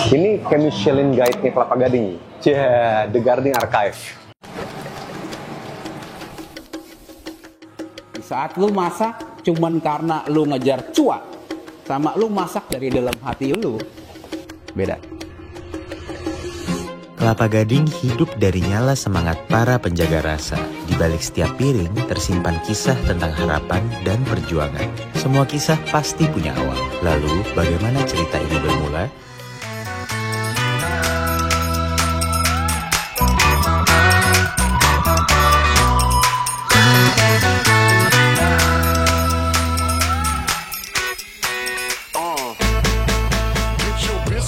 Ini kayak Michelin Guide-nya Kelapa Gading. The Gardening Archive. Di saat lu masak cuman karena lu ngejar cuan, sama lu masak dari dalam hati lu, beda. Kelapa Gading hidup dari nyala semangat para penjaga rasa. Di balik setiap piring tersimpan kisah tentang harapan dan perjuangan. Semua kisah pasti punya awal. Lalu, bagaimana cerita ini bermula?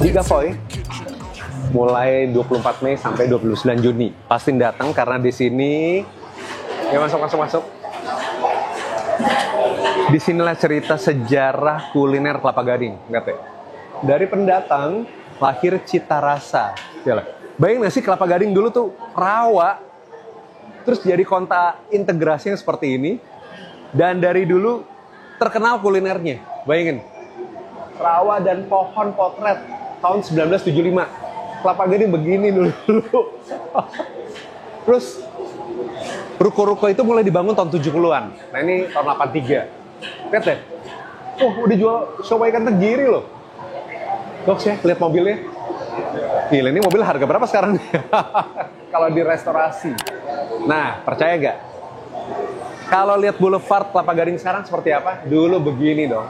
Di Gavoy, mulai 24 Mei sampai 29 Juni. Pasti datang karena di sini, ya masuk. Di sinilah cerita sejarah kuliner Kelapa Gading, nggak teh? Dari pendatang lahir cita rasa. Yalah. Bayangin nggak sih Kelapa Gading dulu tuh rawa, terus jadi kota integrasi yang seperti ini, dan dari dulu terkenal kulinernya. Bayangin, rawa dan pohon potret tahun 1975. Kelapa Gading begini dulu. Terus ruko-ruko itu mulai dibangun tahun 70-an. Nah ini tahun 83. Lihat deh. Udah jual soto ikan tenggiri loh. Goks ya, lihat mobilnya. Gila, ini mobil harga berapa sekarang? Kalau di restorasi. Nah, percaya gak? Kalau lihat Boulevard Kelapa Gading sekarang seperti apa? Dulu begini dong.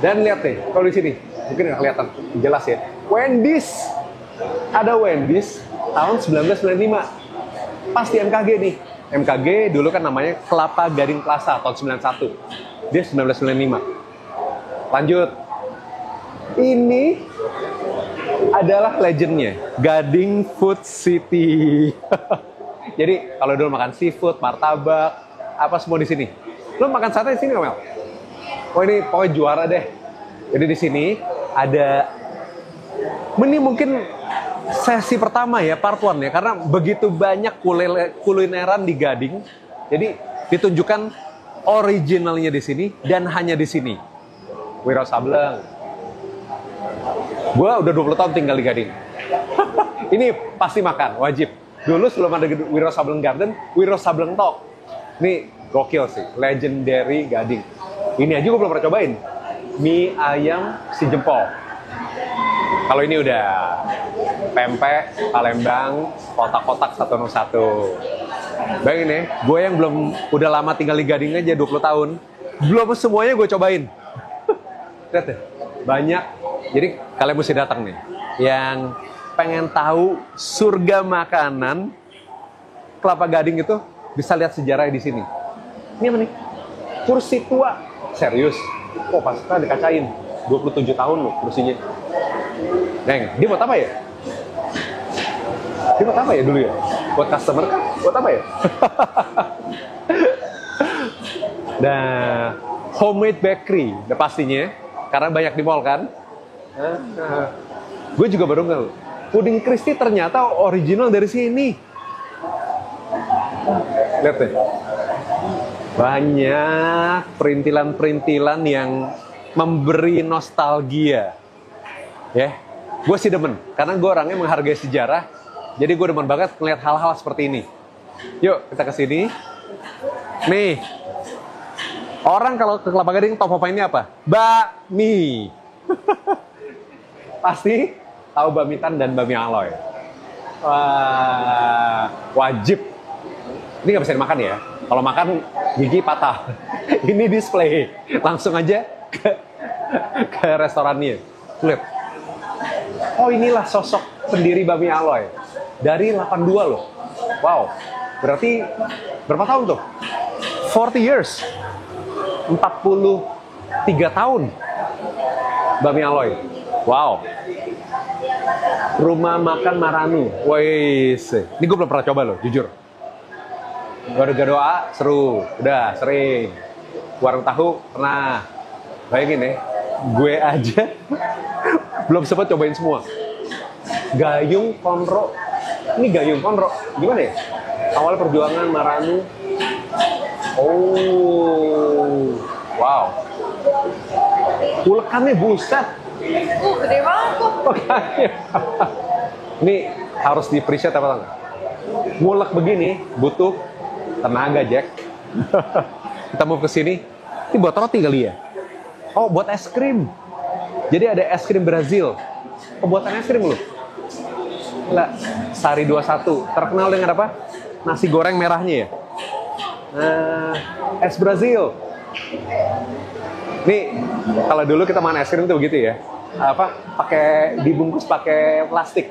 Dan lihat deh, kalau di sini mungkin nggak kelihatan, jelas ya. Wendy's, ada Wendy's tahun 1995. Pasti MKG nih. MKG dulu kan namanya Kelapa Gading Plaza tahun 91. Dia 1995. Lanjut. Ini adalah legendnya, Gading Food City. Jadi kalau dulu makan seafood, martabak, apa semua di sini. Lo makan sate di sini nggak, Mel? Oh ini pokoknya juara deh. Jadi di sini ada, ini mungkin sesi pertama ya, part 1 ya, karena begitu banyak kulineran di Gading. Jadi ditunjukkan originalnya di sini dan hanya di sini. Wiro Sableng. Gua udah 20 tahun tinggal di Gading. Ini pasti makan, wajib. Dulu sebelum ada Wiro Sableng Garden, Wiro Sableng Talk. Ini gokil sih, legendary Gading. Ini aja gue belum pernah cobain. Mie ayam si jempol. Kalau ini udah pempek, Palembang, kotak-kotak 101. Bayangin ya, gue yang belum udah lama tinggal di Gading aja 20 tahun, belum semuanya gue cobain. Lihat deh, banyak. Jadi kalian mesti datang nih, yang pengen tahu surga makanan Kelapa Gading itu bisa lihat sejarahnya di sini. Ini apa nih? Kursi tua. Serius? Oh pas kita dikacain 27 tahun loh kursinya. Neng, dia buat apa ya? Dia buat apa ya dulu ya? Buat customer kan? Buat apa ya? Nah, homemade bakery, udah pastinya, karena banyak di mall kan. Gue juga baru nggak. Puding Christie ternyata original dari sini. Lihat deh. Banyak perintilan-perintilan yang memberi nostalgia. Ya, gue sih demen. Karena gue orangnya menghargai sejarah. Jadi gue demen banget ngeliat hal-hal seperti ini. Yuk, kita ke sini. Nih, orang kalau ke Kelapa Gading top of mind-nya apa? Bakmi. Pasti tahu bakmi tan dan bakmi aloy. Wah, wajib. Ini nggak bisa dimakan ya. Kalau makan gigi patah. Ini display. Langsung aja ke restorannya. Lihat. Oh inilah sosok pendiri bakmi aloy. Dari 82 loh. Wow. Berarti berapa tahun tuh? 40 years. 43 tahun. Bakmi aloy. Wow. Rumah makan Maranu. Wais. Ini gue belum pernah coba loh, jujur. Gado-gado seru, udah sering. Warung tahu pernah. Bayangin ya, gue aja belum sempat cobain semua. Gayung Konro, ini Gayung Konro, gimana ya? Awal perjuangan Maranu. Oh, wow. Ulekannya buset. Gede banget kok. Makanya. Ini harus di-appreciate apa enggak? Ngulek begini butuh tenaga, Jack. Kita mau ke sini. Ini buat roti kali ya? Oh, buat es krim. Jadi ada es krim Brazil. Pembuatan es krim loh. Gila, Sari 21. Terkenal dengan apa? Nasi goreng merahnya ya. Es Brazil. Nih, kalau dulu kita makan es krim tuh begitu ya. Apa? Pakai dibungkus pakai plastik.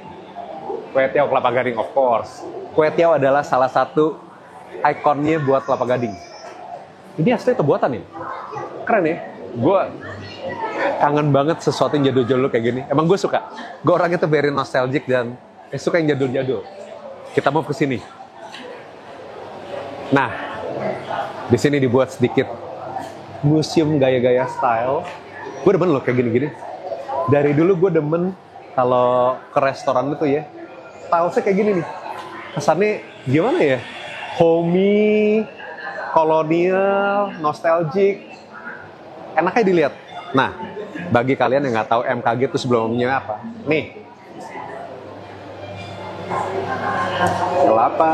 Kue tiaw kelapa gading of course. Kue tiaw adalah salah satu ikonnya buat kelapa gading. Ini asli atau buatan ya? Keren ya. Gue kangen banget sesuatu yang jadul-jadul kayak gini. Emang gue suka. Gue orangnya tuh very nostalgic dan suka yang jadul-jadul. Kita mau ke sini. Nah, di sini dibuat sedikit museum gaya-gaya style. Gue demen loh kayak gini-gini. Dari dulu gue demen kalau ke restoran itu ya, stylenya kayak gini nih. Kesannya gimana ya? Homey, kolonial, nostalgic. Enaknya dilihat. Nah, bagi kalian yang nggak tahu MKG itu sebelumnya apa, nih, Kelapa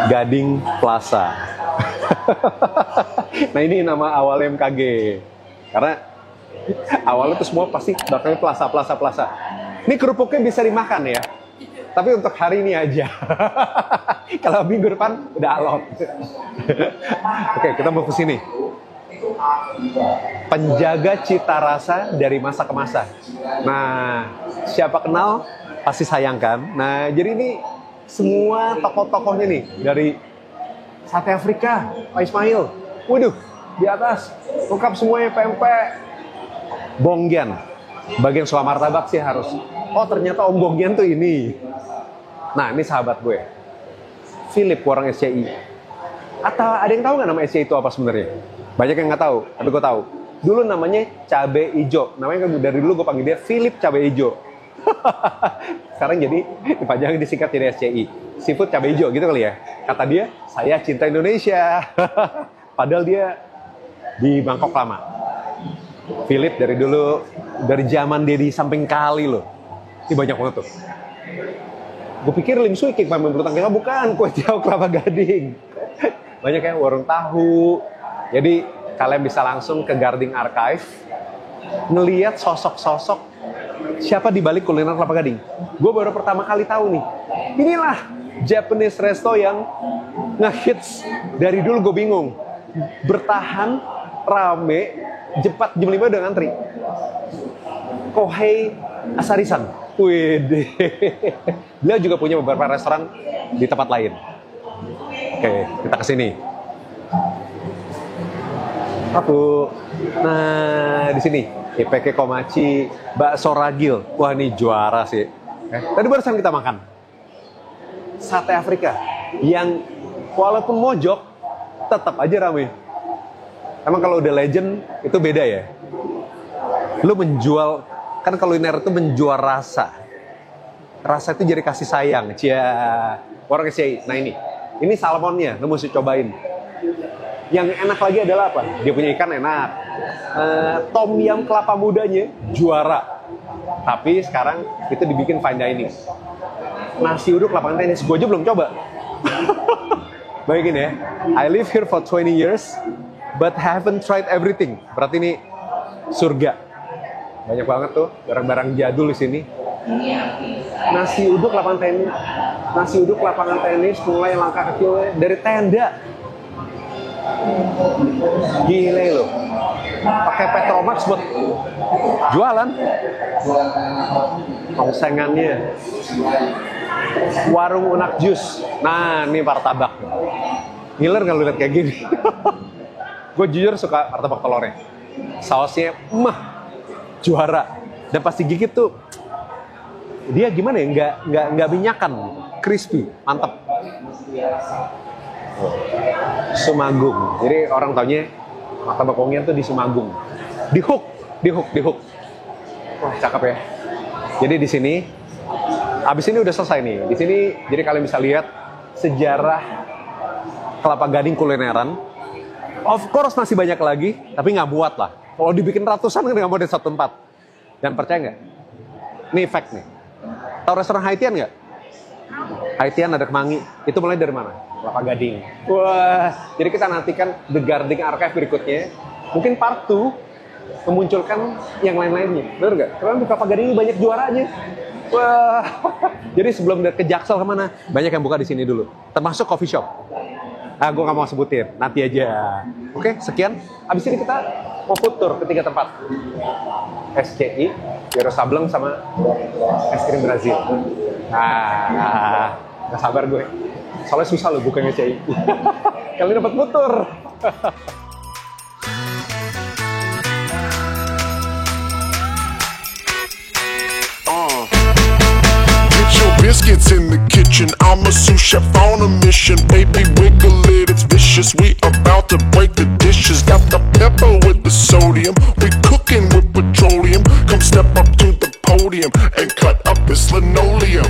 Gading Plaza. Nah ini nama awal MKG, karena awalnya itu semua pasti belakangnya plaza. Ini kerupuknya bisa dimakan ya, tapi untuk hari ini aja. Kalau minggu depan udah alot. Oke, kita mau ke sini. Penjaga cita rasa dari masa ke masa. Nah, siapa kenal pasti sayangkan. Nah, jadi ini semua tokoh-tokohnya nih dari Sate Afrika, Pak Ismail. Waduh, di atas lengkap semuanya pempek. Bonggian, bagian suka martabak sih harus. Oh ternyata Om Bonggian tuh ini. Nah ini sahabat gue, Philip, orang SCI. Atau ada yang tahu nggak nama SCI itu apa sebenarnya? Banyak yang nggak tahu, tapi gue tahu. Dulu namanya Cabe Ijo. Namanya dari dulu gue panggil dia Philip Cabe Ijo. Sekarang jadi dipanjangin disingkat jadi SCI. Seafood Cabe Ijo gitu kali ya. Kata dia, saya cinta Indonesia. Padahal dia di Bangkok lama. Philip dari dulu, dari zaman dia di samping kali loh. Ini banyak banget tuh. Gue pikir Lim Swee Kick main bulu tangkis, bukan, kue tiaw kelapa gading. Banyak ya, warung tahu. Jadi kalian bisa langsung ke Garding Archive, ngelihat sosok-sosok siapa di balik kuliner kelapa gading. Gue baru pertama kali tahu nih. Inilah Japanese resto yang ngehits dari dulu gue bingung. Bertahan, rame, cepat jam 5 udah ngantri. Kohei Asarisan. Wih, beliau juga punya beberapa restoran di tempat lain. Oke, kita ke sini. Aku, nah di sini IPK Komachi, bakso ragil. Wah ini juara sih. Tadi barusan kita makan Sate Afrika yang walaupun mojok tetap aja ramai. Emang kalau udah legend itu beda ya. Lu menjual, kan kuliner itu menjual rasa. Rasa itu jadi kasih sayang. Cia, orang SCI. Nah ini salmonnya, lu mesti cobain. Yang enak lagi adalah apa? Dia punya ikan enak. Tom yum kelapa mudanya juara. Tapi sekarang itu dibikin fine dining. Nasi uduk lapangan tenis, gue aja belum coba. Bayangin ya, I live here for 20 years, but haven't tried everything. Berarti ini surga. Banyak banget tuh barang-barang jadul di sini. Nasi uduk lapangan tenis, mulai langkah kecilnya dari tenda. Gile loh, pakai Petromax buat jualan. Tongsengannya, warung Unak Jus. Nah ini martabak. Ngiler nggak lu lihat kayak gini? Gue jujur suka martabak telurnya. Sausnya juara. Dan pasti gigit tuh dia gimana ya? Nggak minyakan, crispy, mantap. Sumagung. Jadi orang taunya martabak Kongian tuh di Sumagung. Di hook. Wah, cakep ya. Jadi di sini abis ini udah selesai nih. Di sini jadi kalian bisa lihat sejarah kelapa gading kulineran. Of course masih banyak lagi, tapi nggak muat lah. Kalau dibikin ratusan kan nggak mau dari satu tempat. Dan percaya nggak? Nih fact nih. Tahu restoran Haitian nggak? Haitian ada Kemangi. Itu mulai dari mana? Kelapa Gading. Wah, jadi kita nantikan The Gardening Archive berikutnya. Mungkin part 2 memunculkan yang lain-lainnya. Bener nggak? Karena di Kelapa Gading ini banyak juaranya. Wah, jadi sebelum ke Jaksel kemana? Banyak yang buka di sini dulu. Termasuk coffee shop. Gue nggak mau sebutin, nanti aja. Oke, sekian. Abis ini kita mau food tour ke 3 tempat. SCI, Gyros Sableng, sama es krim Brazil. Nah, nggak sabar gue. Soalnya susah loh bukanya SCI. Kalian dapat food tour. Biscuits in the kitchen, I'm a sous chef on a mission. Baby, wiggle it, it's vicious. We about to break the dishes. Got the pepper with the sodium. We cooking with petroleum. Come step up to the podium and cut up this linoleum.